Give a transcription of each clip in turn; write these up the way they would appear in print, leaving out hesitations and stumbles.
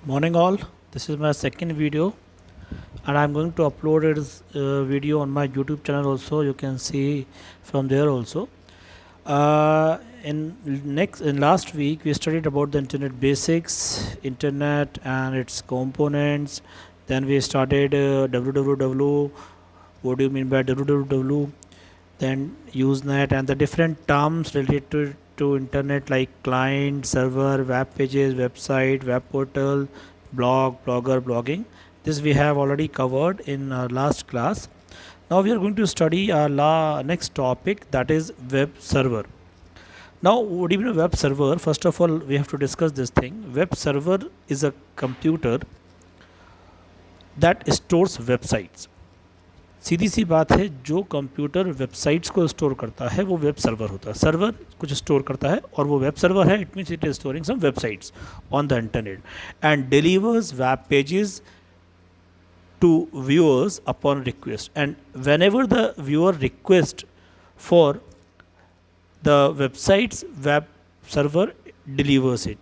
Morning all, this is my second video and I'm going to upload this video on my YouTube channel also. You can see from there also. In last week we studied about the internet basics, internet and its components. Then we started www. What do you mean by www? Then Usenet and the different terms related to internet like client, server, web pages, website, web portal, blog, blogger, blogging. This we have already covered in our last class. Now we are going to study our next topic, that is web server. Now what do you mean web server? First of all, we have to discuss this thing. Web server is a computer that stores websites. सीधी सी बात है, जो computer websites को store करता है वो web server होता है. Server कुछ स्टोर करता है और वो वेब सर्वर है. It means it is storing some websites on the internet and delivers web pages to viewers upon request, and whenever the viewer request for the website's web server delivers it.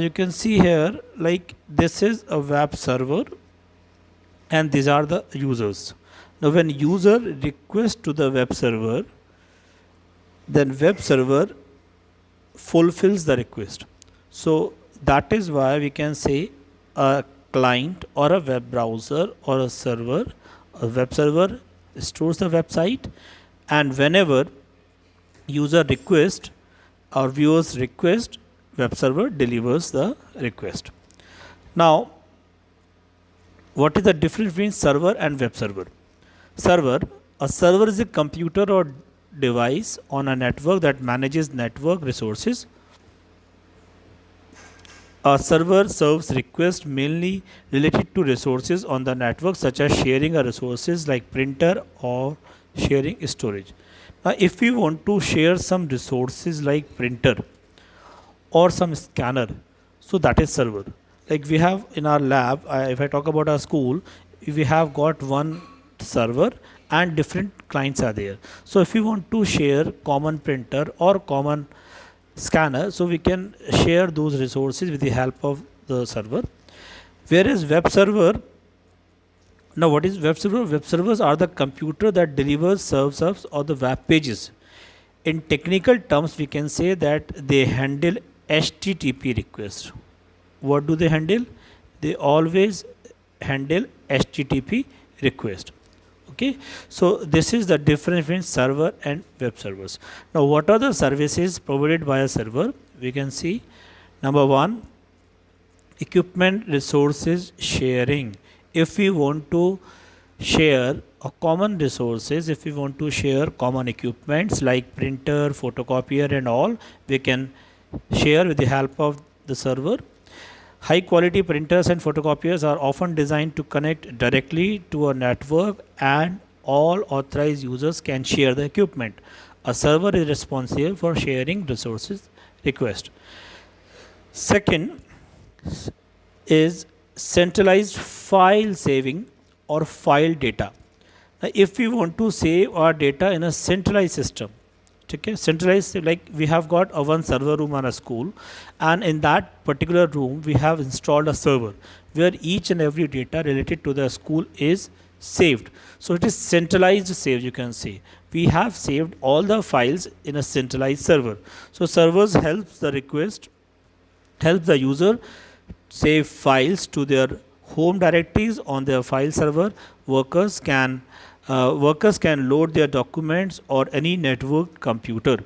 You can see here, like, this is a web server and these are the users. Now when user requests to the web server, then web server fulfills the request. So that is why we can say a client or a web browser or a server, a web server stores the website, and whenever user request or viewers request, web server delivers the request. Now what is the difference between server and web server? A server is a computer or device on a network that manages network resources. A server serves requests mainly related to resources on the network, such as sharing a resources like printer or sharing storage. Now if we want to share some resources like printer or some scanner, so that is server. Like we have in our lab, if I talk about our school, we have got one server and different clients are there. So if we want to share common printer or common scanner, so we can share those resources with the help of the server. Whereas web server, now what is web server? Web servers are the computer that delivers, serves up or the web pages. In technical terms, we can say that they handle HTTP requests. What do they handle? They always handle HTTP request. Okay, so this is the difference between server and web servers. Now what are the services provided by a server? We can see, number one, equipment resources sharing. If we want to share a common resources, if we want to share common equipments like printer, photocopier and all, we can share with the help of the server. High quality printers and photocopiers are often designed to connect directly to a network and all authorized users can share the equipment. A server is responsible for sharing resources request. Second is centralized file saving or file data. Now, if we want to save our data in a centralized system, okay, centralized, like we have got a one server room on a school, and in that particular room we have installed a server where each and every data related to the school is saved. So it is centralized save. You can say we have saved all the files in a centralized server. So servers helps the user save files to their home directories on their file server. Workers can load their documents or any network computer.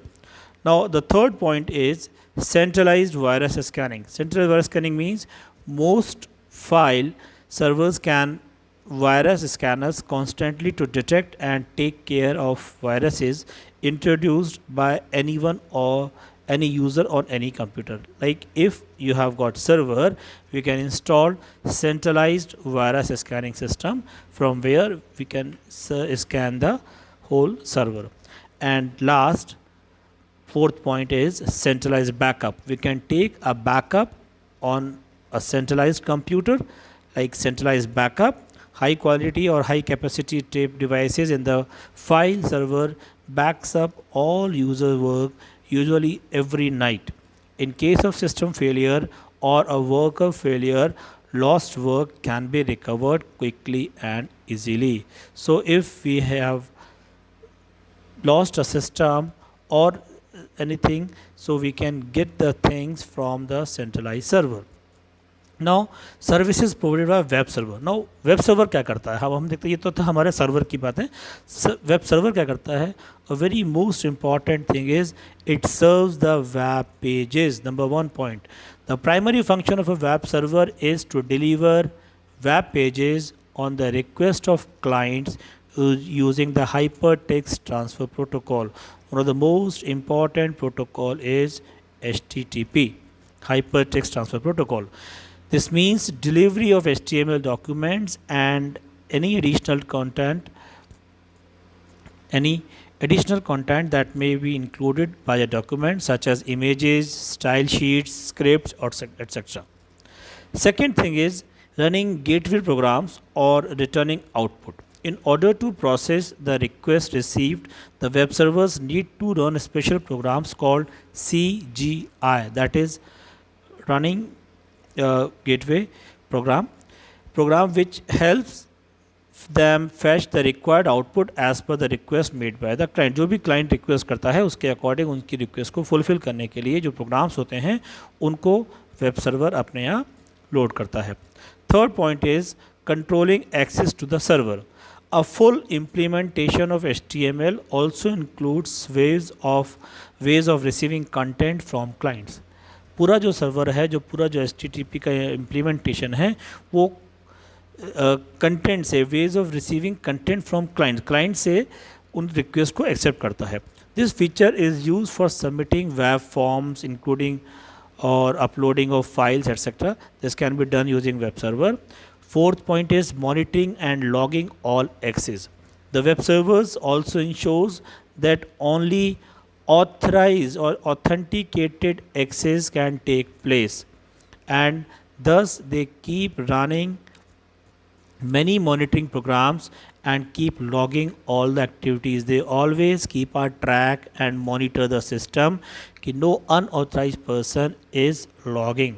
Now the third point is centralized virus scanning. Centralized virus scanning means most file servers can virus scanners constantly to detect and take care of viruses introduced by anyone or any user on any computer. Like if you have got server, we can install centralized virus scanning system from where we can scan the whole server. And last, fourth point is centralized backup. We can take a backup on a centralized computer, like centralized backup. High quality or high capacity tape devices in the file server backs up all user work usually every night. In case of system failure, or a worker failure, lost work can be recovered quickly and easily. So if we have lost a system or anything, so we can get the things from the centralized server. Now services provided by web server. Now web server क्या करता है, हम देखते हैं, ये तो था हमारे सर्वर की बात है. वेब सर्वर क्या करता है? A very most important thing is it serves the web pages. Number one point, the primary function of a web server is to deliver web pages on the request of clients using the hypertext transfer protocol. One of the most important protocol is HTTP, hypertext transfer protocol. This means delivery of HTML documents and any additional content that may be included by a document, such as images, style sheets, scripts, or etc. Second thing is running gateway programs or returning output. In order to process the request received, the web servers need to run special programs called CGI, that is running gateway program which helps them fetch the required output as per the request made by the client. जो भी client request करता है उसके according उनकी request को fulfil करने के लिए जो प्रोग्राम्स होते हैं उनको वेब सर्वर अपने यहाँ लोड करता है. Third point is controlling access to the server. A full implementation of HTML also includes ways of receiving content from clients. पूरा जो सर्वर है, जो पूरा जो HTTP का इम्प्लीमेंटेशन है, वो कंटेंट से, ways of receiving content from client से उन रिक्वेस्ट को एक्सेप्ट करता है. This feature is use for submitting web forms including or uploading of files, etc. This can be done using web server. Fourth point is monitoring and logging all access. The web servers also ensures that only authorized or authenticated access can take place, and thus they keep running many monitoring programs and keep logging all the activities. They always keep a track and monitor the system कि no unauthorized person is logging.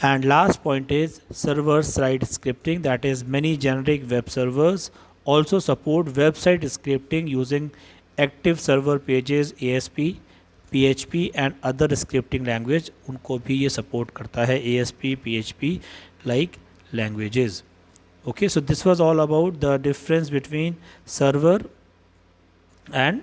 And last point is server-side scripting, that is many generic web servers also support website scripting using active server pages, ASP, PHP and other scripting language. उनको भी ये support करता है, ASP, PHP like languages. Okay, so this was all about the difference between server and